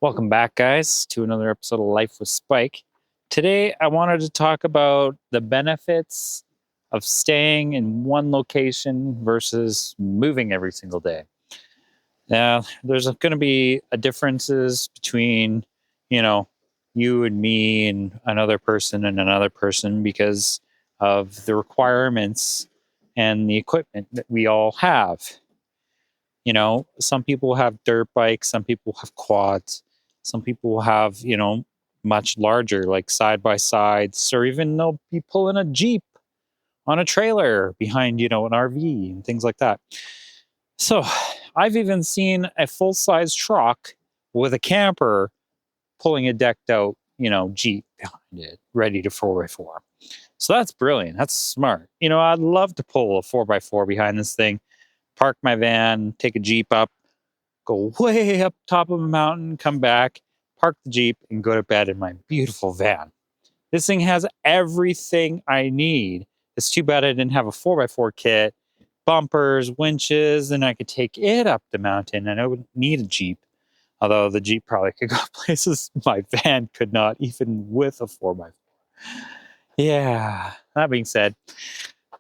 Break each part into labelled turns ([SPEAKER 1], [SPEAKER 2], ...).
[SPEAKER 1] Welcome back, guys, to another episode of Life with Spike. Today, I wanted to talk about the benefits of staying in one location versus moving every single day. Now, there's going to be differences between, you and me and another person because of the requirements and the equipment that we all have. Some people have dirt bikes, some people have quads, some people have, much larger, like side by sides, or even they'll be pulling a Jeep on a trailer behind, an RV and things like that. So I've even seen a full size truck with a camper pulling a decked out, Jeep behind it, ready to 4x4. So that's brilliant. That's smart. I'd love to pull a 4x4 behind this thing, park my van, take a Jeep up, go way up top of a mountain, come back, park the Jeep, and go to bed in my beautiful van. This thing has everything I need. It's too bad I didn't have a 4x4 kit, bumpers, winches, and I could take it up the mountain, and I wouldn't need a Jeep. Although the Jeep probably could go places my van could not, even with a 4x4. Yeah, that being said,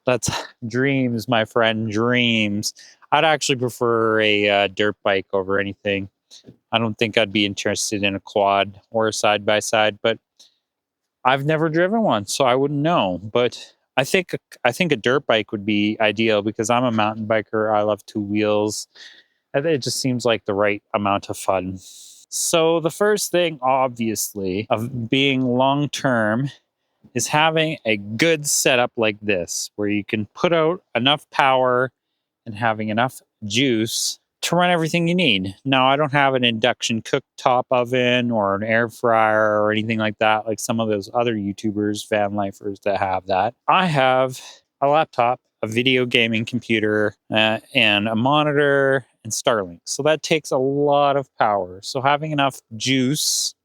[SPEAKER 1] that's dreams, my friend, dreams. I'd actually prefer a dirt bike over anything. I don't think I'd be interested in a quad or a side-by-side, but I've never driven one, so I wouldn't know. But I think a dirt bike would be ideal because I'm a mountain biker. I love two wheels. It just seems like the right amount of fun. So the first thing, obviously, of being long-term is having a good setup like this, where you can put out enough power and having enough juice to run everything you need. Now, I don't have an induction cooktop oven or an air fryer or anything like that, like some of those other YouTubers, Vanlifers that have that. I have a laptop, a video gaming computer, and a monitor and Starlink. So that takes a lot of power. So having enough juice,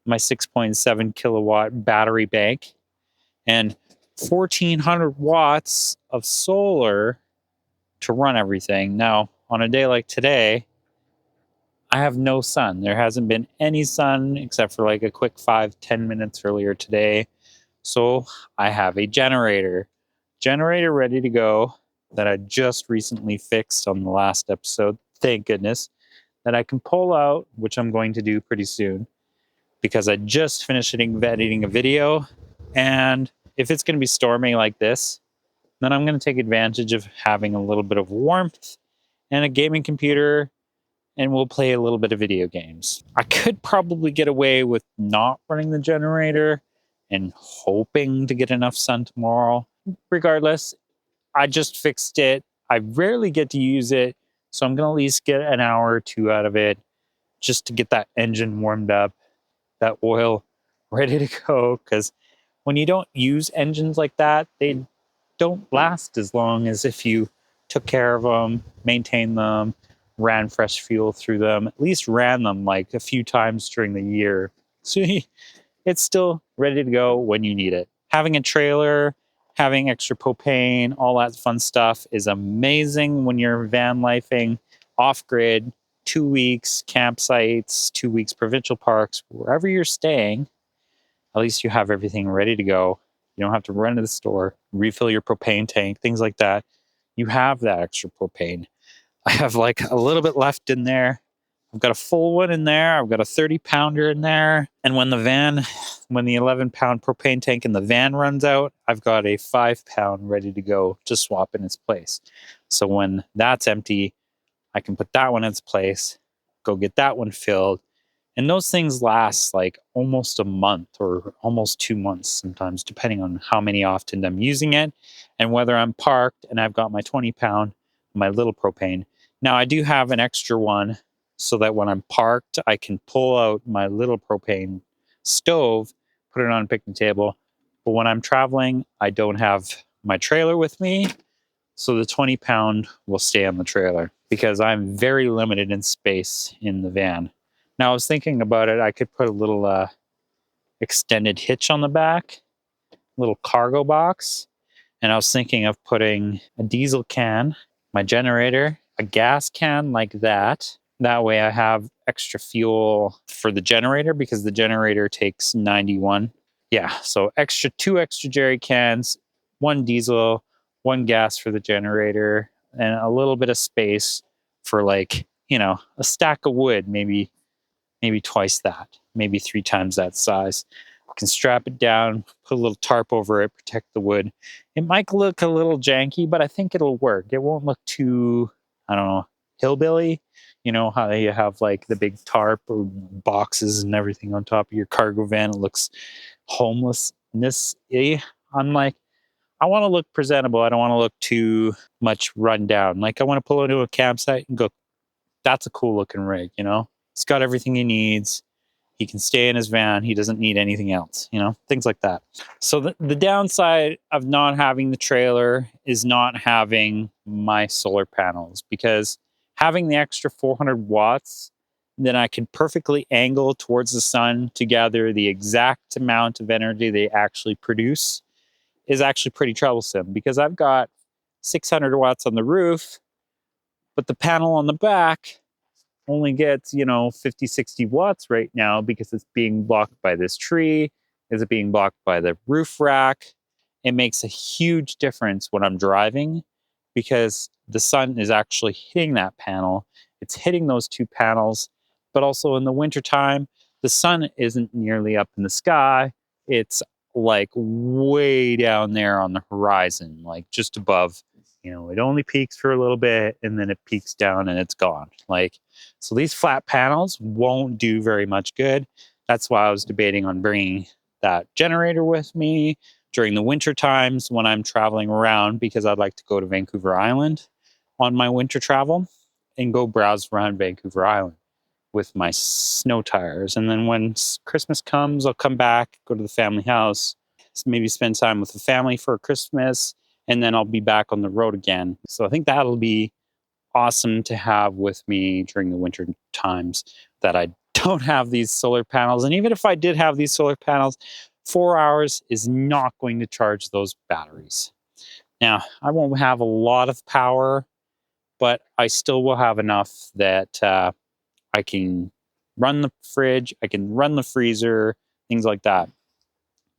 [SPEAKER 1] my 6.7 kilowatt battery bank, and 1400 watts of solar to run everything. Now, on a day like today, I have no sun. There hasn't been any sun except for like a quick 5-10 minutes earlier today. So I have a generator ready to go that I just recently fixed on the last episode. Thank goodness, that I can pull out, which I'm going to do pretty soon, because I just finished editing a video. And if it's going to be stormy like this, then I'm going to take advantage of having a little bit of warmth and a gaming computer, and we'll play a little bit of video games. I could probably get away with not running the generator and hoping to get enough sun tomorrow. Regardless, I just fixed it. I rarely get to use it, so I'm going to at least get an hour or two out of it just to get that engine warmed up, that oil ready to go, because when you don't use engines like that, they don't last as long as if you took care of them, maintained them, ran fresh fuel through them, at least ran them like a few times during the year. So it's still ready to go when you need it. Having a trailer, having extra propane, all that fun stuff is amazing when you're van lifing off-grid, 2 weeks campsites, 2 weeks provincial parks, wherever you're staying. At least you have everything ready to go. You don't have to run to the store, refill your propane tank, things like that. You have that extra propane. I have like a little bit left in there. I've got a full one in there. I've got a 30-pounder in there. And when the 11-pound propane tank in the van runs out, I've got a 5-pound ready to go to swap in its place. So when that's empty, I can put that one in its place, go get that one filled. And those things last like almost a month or almost 2 months sometimes, depending on how many often I'm using it and whether I'm parked and I've got my 20-pound, my little propane. Now, I do have an extra one so that when I'm parked, I can pull out my little propane stove, put it on a picnic table. But when I'm traveling, I don't have my trailer with me. So the 20-pound will stay on the trailer because I'm very limited in space in the van. Now, I was thinking about it. I could put a little extended hitch on the back, little cargo box. And I was thinking of putting a diesel can, my generator, a gas can like that. That way I have extra fuel for the generator because the generator takes 91. Yeah, so two extra jerry cans, one diesel, one gas for the generator, and a little bit of space for like, a stack of wood, maybe twice that, maybe 3 times that size. I can strap it down, put a little tarp over it, protect the wood. It might look a little janky, but I think it'll work. It won't look too, I don't know, hillbilly. You know how you have like the big tarp or boxes and everything on top of your cargo van. It looks homelessness-y. I'm like, I want to look presentable. I don't want to look too much run down. Like I want to pull into a campsite and go, that's a cool looking rig, It's got everything he needs. He can stay in his van. He doesn't need anything else, things like that. So the downside of not having the trailer is not having my solar panels, because having the extra 400 watts, then I can perfectly angle towards the sun to gather the exact amount of energy they actually produce is actually pretty troublesome, because I've got 600 watts on the roof, but the panel on the back only gets, 50, 60 watts right now because it's being blocked by this tree. Is it being blocked by the roof rack? It makes a huge difference when I'm driving because the sun is actually hitting that panel. It's hitting those 2 panels, but also in the wintertime, the sun isn't nearly up in the sky. It's like way down there on the horizon, like just above. It only peaks for a little bit and then it peaks down and it's gone. So these flat panels won't do very much good. That's why I was debating on bringing that generator with me during the winter times when I'm traveling around, because I'd like to go to Vancouver Island on my winter travel and go browse around Vancouver Island with my snow tires. And then when Christmas comes, I'll come back, go to the family house, maybe spend time with the family for Christmas, and then I'll be back on the road again. So I think that'll be awesome to have with me during the winter times that I don't have these solar panels. And even if I did have these solar panels, 4 hours is not going to charge those batteries. Now, I won't have a lot of power, but I still will have enough that I can run the fridge, I can run the freezer, things like that.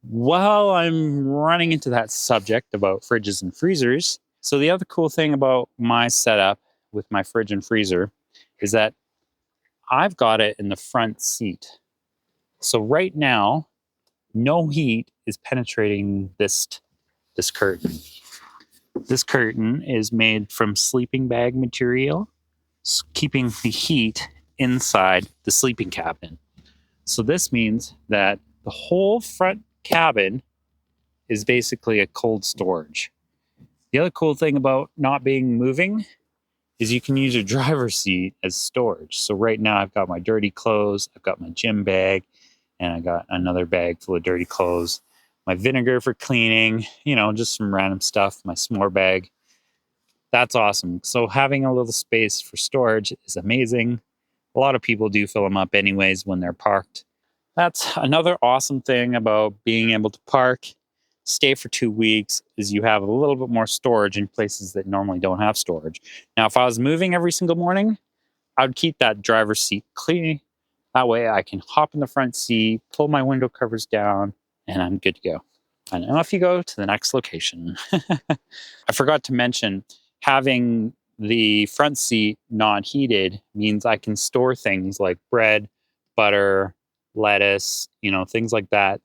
[SPEAKER 1] While I'm running into that subject about fridges and freezers, so the other cool thing about my setup with my fridge and freezer is that I've got it in the front seat. So right now, no heat is penetrating this curtain. This curtain is made from sleeping bag material, keeping the heat inside the sleeping cabin. So this means that the whole front cabin is basically a cold storage. The other cool thing about not being moving is you can use your driver's seat as storage. So right now I've got my dirty clothes, I've got my gym bag, and I got another bag full of dirty clothes, my vinegar for cleaning, just some random stuff, my s'more bag. That's awesome. So having a little space for storage is amazing. A lot of people do fill them up anyways when they're parked. That's another awesome thing about being able to park, stay for 2 weeks, is you have a little bit more storage in places that normally don't have storage. Now, if I was moving every single morning, I would keep that driver's seat clean. That way I can hop in the front seat, pull my window covers down, and I'm good to go. And off you go to the next location. I forgot to mention, having the front seat not heated means I can store things like bread, butter, lettuce, things like that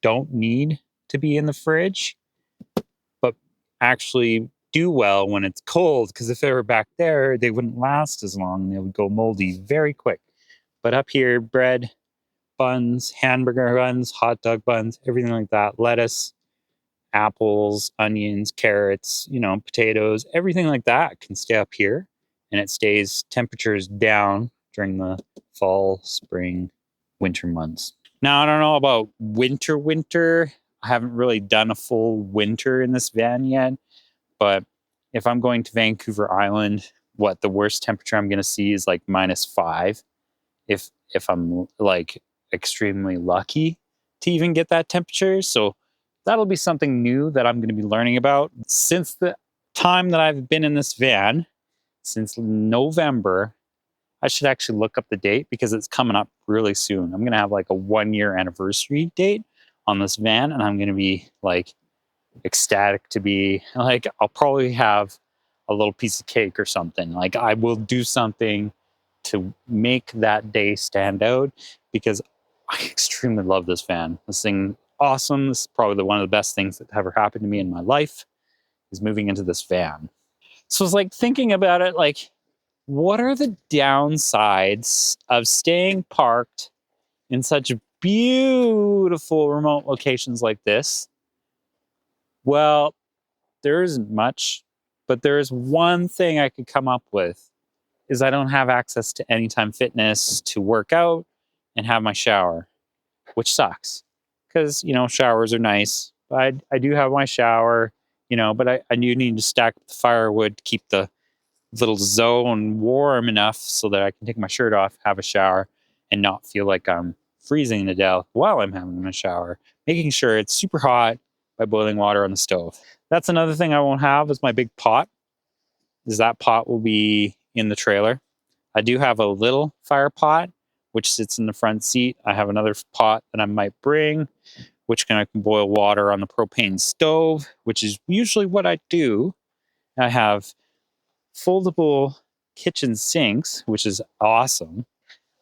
[SPEAKER 1] don't need to be in the fridge, but actually do well when it's cold, because if they were back there, they wouldn't last as long. They would go moldy very quick. But up here, bread, buns, hamburger buns, hot dog buns, everything like that, lettuce, apples, onions, carrots, potatoes, everything like that can stay up here, and it stays temperatures down during the fall, spring, winter months. Now, I don't know about winter. I haven't really done a full winter in this van yet, but if I'm going to Vancouver Island, the worst temperature I'm going to see is like -5. If I'm like extremely lucky to even get that temperature. So that'll be something new that I'm going to be learning about. Since the time that I've been in this van, since November, I should actually look up the date because it's coming up really soon. I'm going to have like a 1-year anniversary date on this van, and I'm going to be like ecstatic to be like, I'll probably have a little piece of cake or something. Like, I will do something to make that day stand out because I extremely love this van. This thing, awesome. This is probably one of the best things that ever happened to me in my life, is moving into this van. So it's like thinking about it, like, what are the downsides of staying parked in such beautiful remote locations like this? Well, there isn't much, but there is one thing I could come up with, is I don't have access to Anytime Fitness to work out and have my shower, which sucks because, you know, showers are nice. But I do have my shower, you know, but I do need to stack the firewood to keep the little zone warm enough so that I can take my shirt off, have a shower, and not feel like I'm freezing to death while I'm having a shower. Making sure it's super hot by boiling water on the stove. That's another thing I won't have, is my big pot. Is that pot will be in the trailer. I do have a little fire pot which sits in the front seat. I have another pot that I might bring, which I can boil water on the propane stove, which is usually what I do. I have foldable kitchen sinks, which is awesome.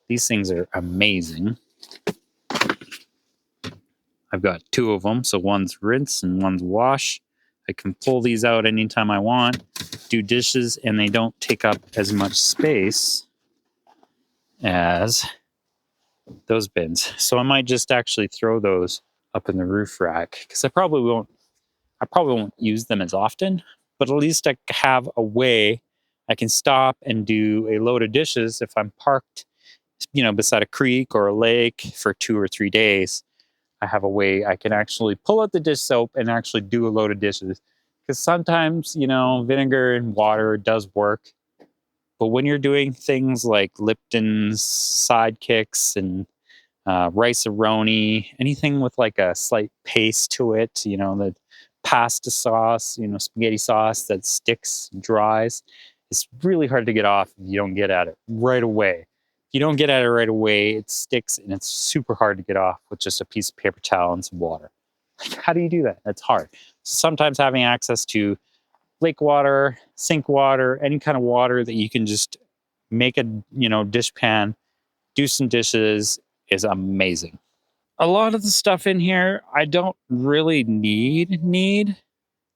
[SPEAKER 1] These things are amazing. I've got 2 of them, so one's rinse and one's wash. I can pull these out anytime I want, do dishes, and they don't take up as much space as those bins. So I might just actually throw those up in the roof rack because I probably won't use them as often, but at least I have a way I can stop and do a load of dishes if I'm parked, you know, beside a creek or a lake for 2 or 3 days. I have a way I can actually pull out the dish soap and actually do a load of dishes. Because sometimes, you know, vinegar and water does work. But when you're doing things like Lipton's sidekicks and rice-a-roni, anything with like a slight paste to it, you know, the pasta sauce, you know, spaghetti sauce that sticks, dries, it's really hard to get off if you don't get at it right away. If you don't get at it right away, it sticks and it's super hard to get off with just a piece of paper towel and some water. How do you do that? It's hard. Sometimes having access to lake water, sink water, any kind of water that you can just make a, you know, dish pan, do some dishes, is amazing. A lot of the stuff in here I don't really need.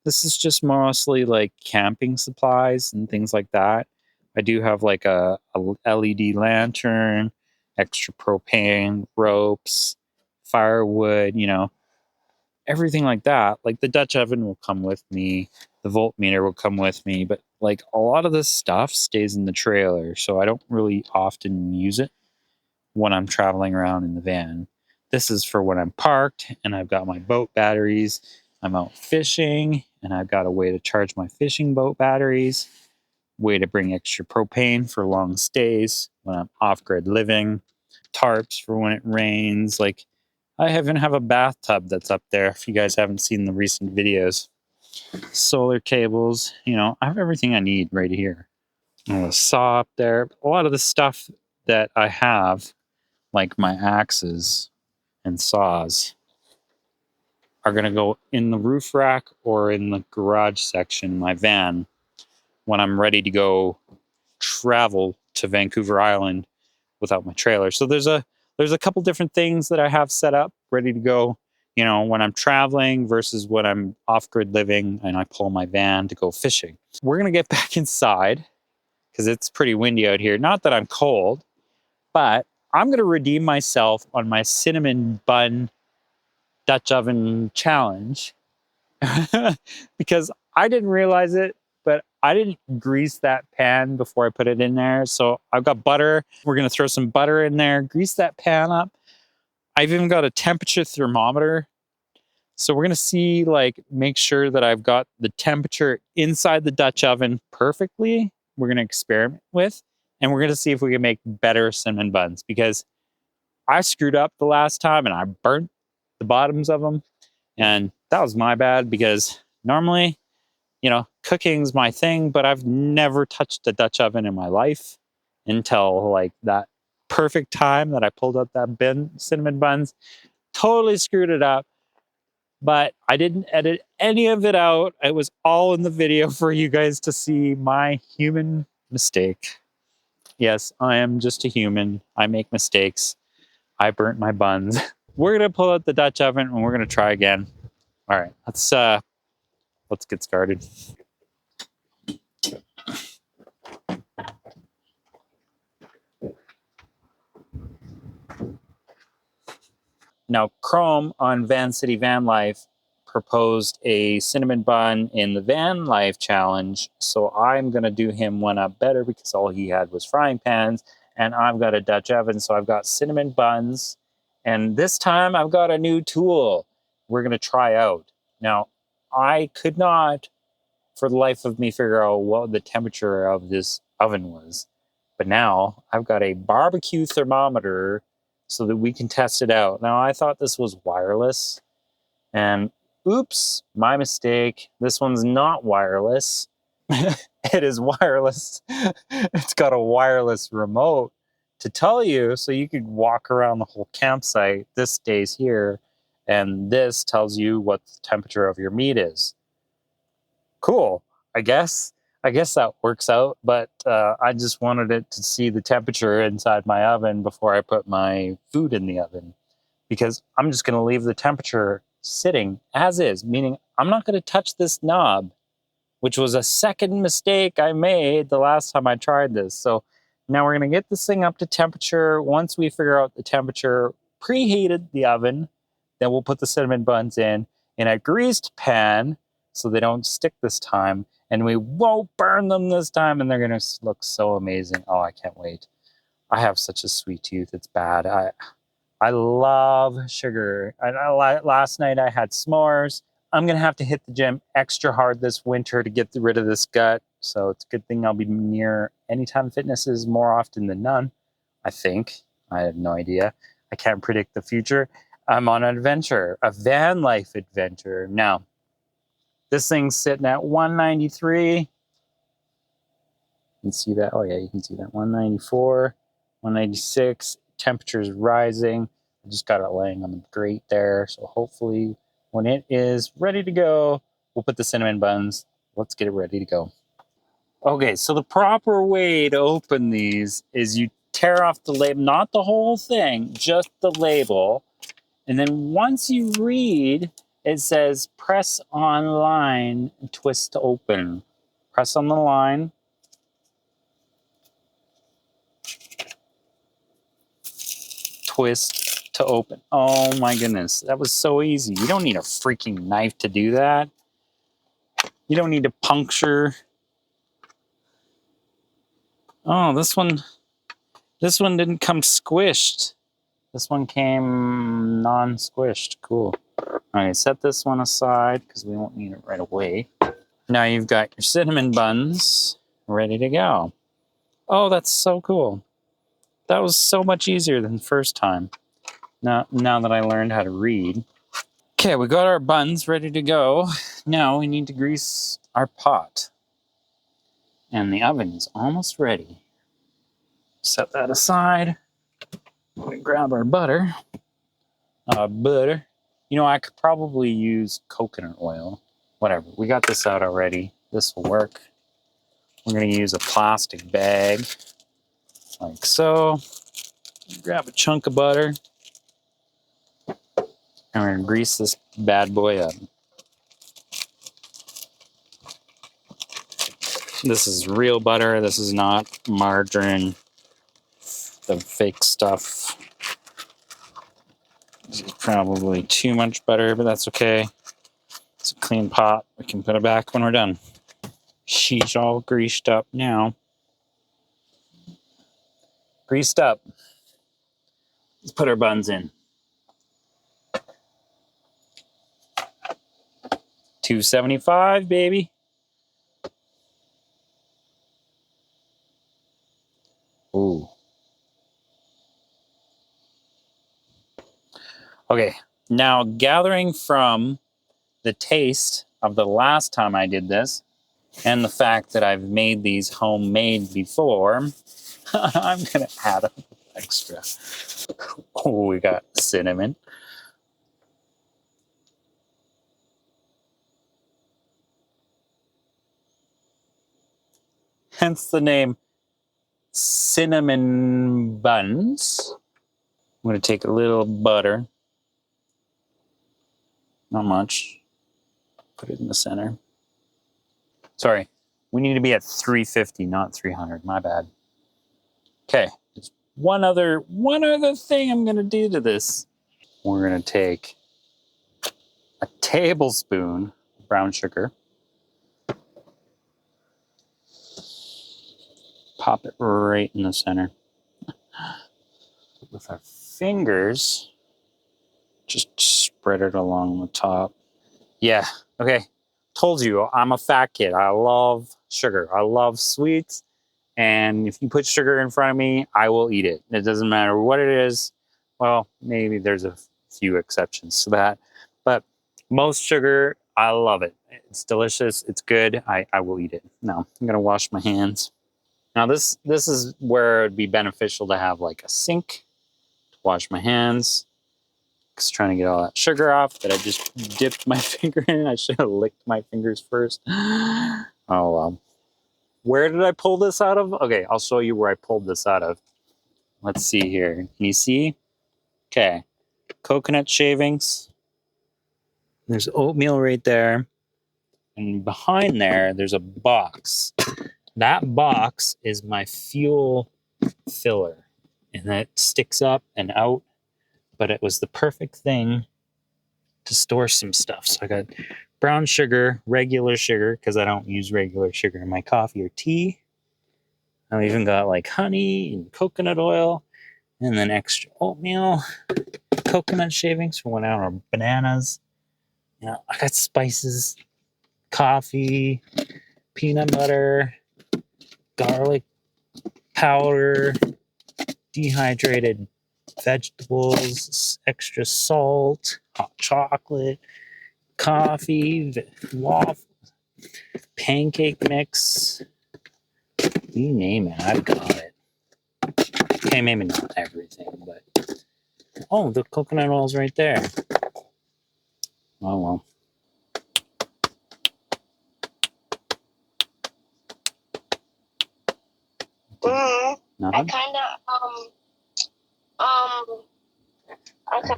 [SPEAKER 1] This is just mostly like camping supplies and things like that. I do have like a LED lantern, extra propane, ropes, firewood, you know, everything like that. Like the Dutch oven will come with me, the voltmeter will come with me, but like a lot of this stuff stays in the trailer, so I don't really often use it when I'm traveling around in the van. This is for when I'm parked and I've got my boat batteries. I'm out fishing and I've got a way to charge my fishing boat batteries, way to bring extra propane for long stays when I'm off-grid living, tarps for when it rains. Like, I even have a bathtub that's up there if you guys haven't seen the recent videos. Solar cables, you know, I have everything I need right here. A saw up there. A lot of the stuff that I have, like my axes and saws, are going to go in the roof rack or in the garage section, my van, when I'm ready to go travel to Vancouver Island without my trailer. So there's a couple different things that I have set up ready to go, you know, when I'm traveling versus when I'm off-grid living and I pull my van to go fishing. We're going to get back inside because it's pretty windy out here. Not that I'm cold, but I'm going to redeem myself on my cinnamon bun Dutch oven challenge because I didn't realize it, but I didn't grease that pan before I put it in there. So I've got butter. We're going to throw some butter in there, grease that pan up. I've even got a temperature thermometer. So we're going to see, like, make sure that I've got the temperature inside the Dutch oven perfectly. We're going to experiment with, and we're going to see if we can make better cinnamon buns because I screwed up the last time and I burnt the bottoms of them. And that was my bad because normally, you know, cooking's my thing, but I've never touched a Dutch oven in my life. until like that perfect time that I pulled out that cinnamon buns. Totally screwed it up, but I didn't edit any of it out. It was all in the video for you guys to see my human mistake. Yes, I am just a human. I make mistakes. I burnt my buns. We're gonna pull out the Dutch oven and we're gonna try again. All right, let's get started. Now, Chrome on Van City Vanlife proposed a cinnamon bun in the Vanlife challenge, so I'm going to do him one up better because all he had was frying pans, and I've got a Dutch oven, so I've got cinnamon buns, and this time I've got a new tool we're going to try out. Now, I could not, for the life of me, figure out what the temperature of this oven was, but now I've got a barbecue thermometer so that we can test it out. Now, I thought this was wireless, and oops, my mistake. This one's not wireless. It is wireless. It's got a wireless remote to tell you, so you could walk around the whole campsite. This stays here, and this tells you what the temperature of your meat is. Cool, I guess. I guess that works out, but I just wanted it to see the temperature inside my oven before I put my food in the oven, because I'm just going to leave the temperature sitting as is, meaning I'm not going to touch this knob, which was a second mistake I made the last time I tried this. So now we're going to get this thing up to temperature. Once we figure out the temperature, preheated the oven, then we'll put the cinnamon buns in a greased pan so they don't stick this time, and we won't burn them this time, and they're going to look so amazing. Oh, I can't wait. I have such a sweet tooth. It's bad. I love sugar. Last night I had s'mores. I'm going to have to hit the gym extra hard this winter to get rid of this gut. So it's a good thing I'll be near Anytime Fitnesses more often than none, I think. I have no idea. I can't predict the future. I'm on an adventure, a van life adventure. Now, this thing's sitting at 193. You can see that. Oh, yeah, you can see that. 194, 196. Temperature's rising. I just got it laying on the grate there. So hopefully when it is ready to go, we'll put the cinnamon buns. Let's get it ready to go. Okay, so the proper way to open these is you tear off the label, not the whole thing, just the label. And then once you read, it says press on line, twist to open. Press on the line. Twist to open. Oh my goodness, that was so easy. You don't need a freaking knife to do that. You don't need to puncture. Oh, this one didn't come squished. This one came non-squished. Cool. All right, set this one aside because we won't need it right away. Now you've got your cinnamon buns ready to go. Oh, that's so cool. That was so much easier than the first time. Now that I learned how to read. Okay, we got our buns ready to go. Now we need to grease our pot. And the oven is almost ready. Set that aside. We grab our butter. Butter. You know, I could probably use coconut oil. Whatever. We got this out already. This will work. We're going to use a plastic bag. Like so. Grab a chunk of butter. And we're going to grease this bad boy up. This is real butter. This is not margarine. The fake stuff. This is probably too much butter, but that's okay. It's a clean pot. We can put it back when we're done. She's all greased up now. Greased up. Let's put our buns in. 275, baby. Ooh. Okay, now gathering from the taste of the last time I did this, and the fact that I've made these homemade before, I'm gonna add a extra. Oh, we got cinnamon. Hence the name cinnamon buns. I'm gonna take a little butter. Not much. Put it in the center. Sorry, we need to be at 350, not 300. My bad. Okay, there's one other thing I'm gonna do to this. We're gonna take a tablespoon of brown sugar, pop it right in the center. With our fingers, just spread it along the top. Yeah, okay. Told you, I'm a fat kid. I love sugar. I love sweets. And if you put sugar in front of me, I will eat it. It doesn't matter what it is. Well, maybe there's a few exceptions to that. But most sugar, I love it. It's delicious. It's good. I will eat it. Now, I'm going to wash my hands. Now, this is where it'd be beneficial to have like a sink to wash my hands. Just trying to get all that sugar off that I just dipped my finger in. I should have licked my fingers first. Oh, well. Where did I pull this out of? Okay, I'll show you where I pulled this out of. Let's see here. Can you see? Okay. Coconut shavings. There's oatmeal right there. And behind there, there's a box. That box is my fuel filler. And that sticks up and out. But it was the perfect thing to store some stuff. So I got brown sugar, regular sugar, because I don't use regular sugar in my coffee or tea. I even got like honey and coconut oil, and then extra oatmeal, coconut shavings for when I don't know, bananas. You know, I got spices, coffee, peanut butter, garlic powder, dehydrated vegetables, extra salt, hot chocolate, coffee, waffle, pancake mix. You name it, I've got it. Okay, maybe not everything, but oh, the coconut oil's right there. Oh well.
[SPEAKER 2] I kind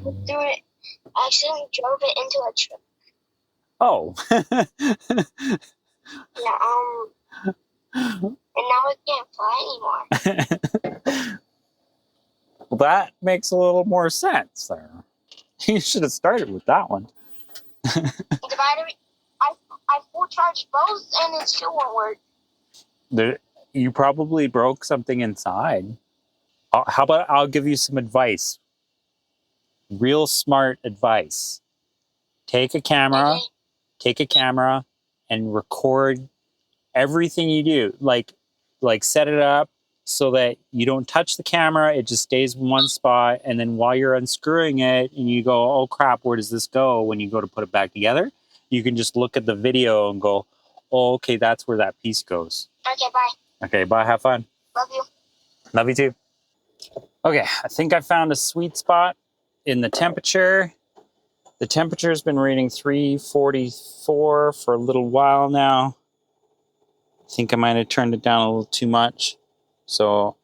[SPEAKER 2] of threw it. I accidentally drove it into a truck.
[SPEAKER 1] Oh.
[SPEAKER 2] Yeah. And now it can't fly anymore.
[SPEAKER 1] Well, that makes a little more sense there. You should have started with that one.
[SPEAKER 2] The battery, I full charged both, and it still won't work.
[SPEAKER 1] You probably broke something inside. How about I'll give you some advice? Real smart advice. Take a camera, and record everything you do. Like set it up so that you don't touch the camera. It just stays in one spot. And then while you're unscrewing it and you go, oh crap, where does this go? When you go to put it back together, you can just look at the video and go, oh, okay, that's where that piece goes.
[SPEAKER 2] Okay, bye.
[SPEAKER 1] Okay, bye. Have fun.
[SPEAKER 2] Love you.
[SPEAKER 1] Love you too. Okay, I think I found a sweet spot in the temperature. The temperature has been reading 344 for a little while now. I think I might have turned it down a little too much. So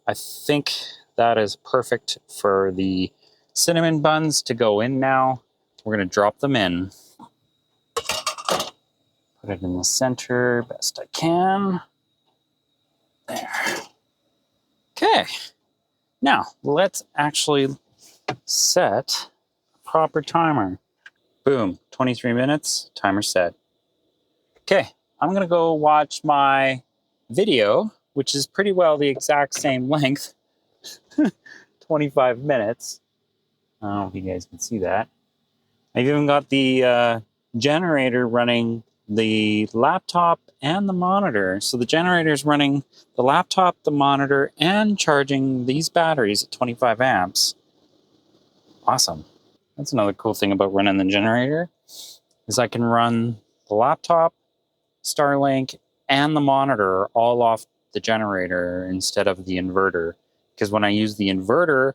[SPEAKER 1] I think that is perfect for the cinnamon buns to go in now. We're going to drop them in. Put it in the center best I can. There. Okay. Now, let's actually set a proper timer. Boom, 23 minutes, timer set. Okay, I'm going to go watch my video, which is pretty well the exact same length, 25 minutes. I don't know if you guys can see that. I've even got the generator running the laptop and the monitor. So the generator is running the laptop, the monitor, and charging these batteries at 25 amps. Awesome. That's another cool thing about running the generator, is I can run the laptop, Starlink, and the monitor all off the generator instead of the inverter. Because when I use the inverter,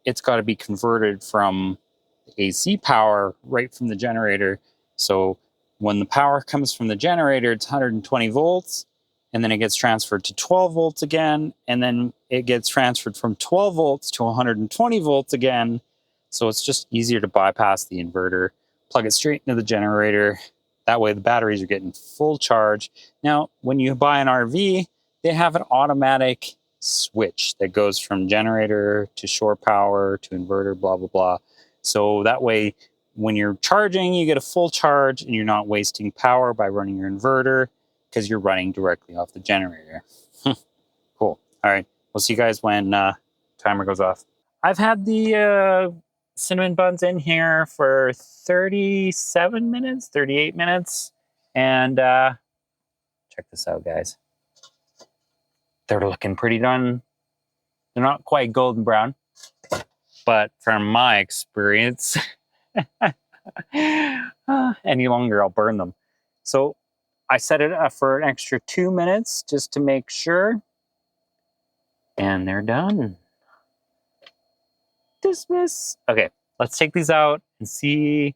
[SPEAKER 1] it's got to be converted from AC power right from the generator. So when the power comes from the generator, it's 120 volts, and then it gets transferred to 12 volts again, and then it gets transferred from 12 volts to 120 volts again. So it's just easier to bypass the inverter, plug it straight into the generator. That way the batteries are getting full charge. Now, when you buy an RV, they have an automatic switch that goes from generator to shore power to inverter, blah, blah, blah. So that way, when you're charging, you get a full charge and you're not wasting power by running your inverter because you're running directly off the generator. Cool. All right. We'll see you guys when timer goes off. I've had the cinnamon buns in here for 37 minutes, 38 minutes. And check this out, guys. They're looking pretty done. They're not quite golden brown, but from my experience, any longer I'll burn them. So I set it up for an extra 2 minutes just to make sure. And they're done. Dismiss. Okay, let's take these out and see if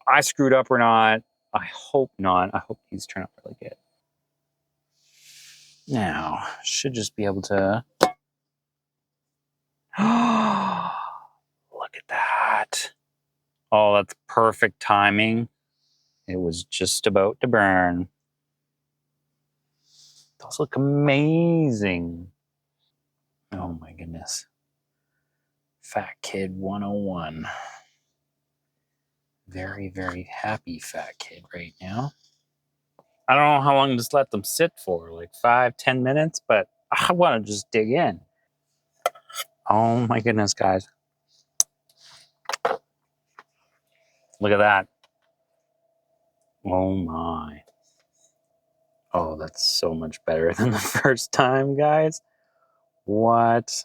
[SPEAKER 1] I screwed up or not. I hope not. I hope these turn out really good. Now, should just be able to... Look at that. Oh, that's perfect timing. It was just about to burn. Those look amazing. Oh my goodness. Fat Kid 101. Very, very happy fat kid right now. I don't know how long to just let them sit for, like 5-10 minutes, but I want to just dig in. Oh my goodness, guys. Look at that. Oh my. Oh, that's so much better than the first time, guys. What?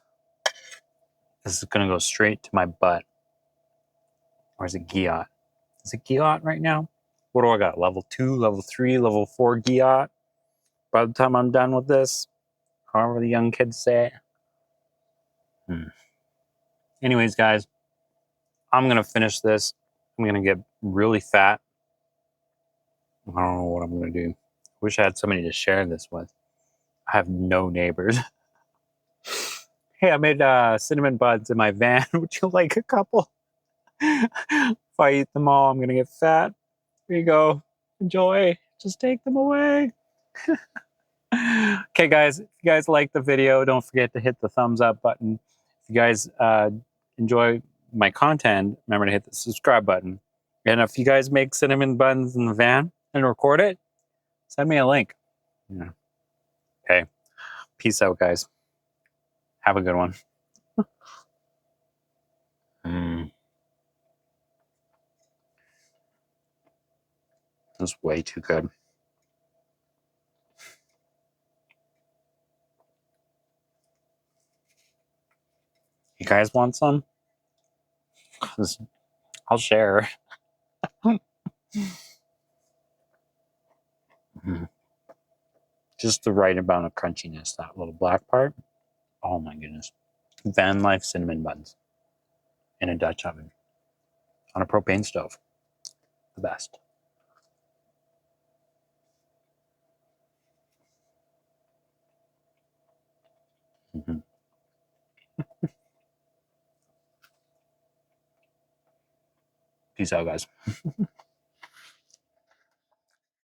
[SPEAKER 1] This is going to go straight to my butt. Or is it Giot? Is it Giot right now? What do I got? Level 2, level 3, level 4 Giot? By the time I'm done with this, however the young kids say it. Anyways, guys, I'm going to finish this. I'm going to get really fat. I don't know what I'm going to do. Wish I had somebody to share this with. I have no neighbors. Hey, I made cinnamon buns in my van. Would you like a couple? If I eat them all, I'm going to get fat. Here you go. Enjoy. Just take them away. Okay, guys, if you guys like the video, don't forget to hit the thumbs up button. If you guys enjoy my content, remember to hit the subscribe button. And if you guys make cinnamon buns in the van and record it, send me a link. Yeah. Okay. Peace out, guys. Have a good one. That's way too good. You guys want some? 'Cause I'll share. Just the right amount of crunchiness, that little black part. Oh my goodness. Vanlife cinnamon buns in a Dutch oven on a propane stove. The best. Peace out, guys.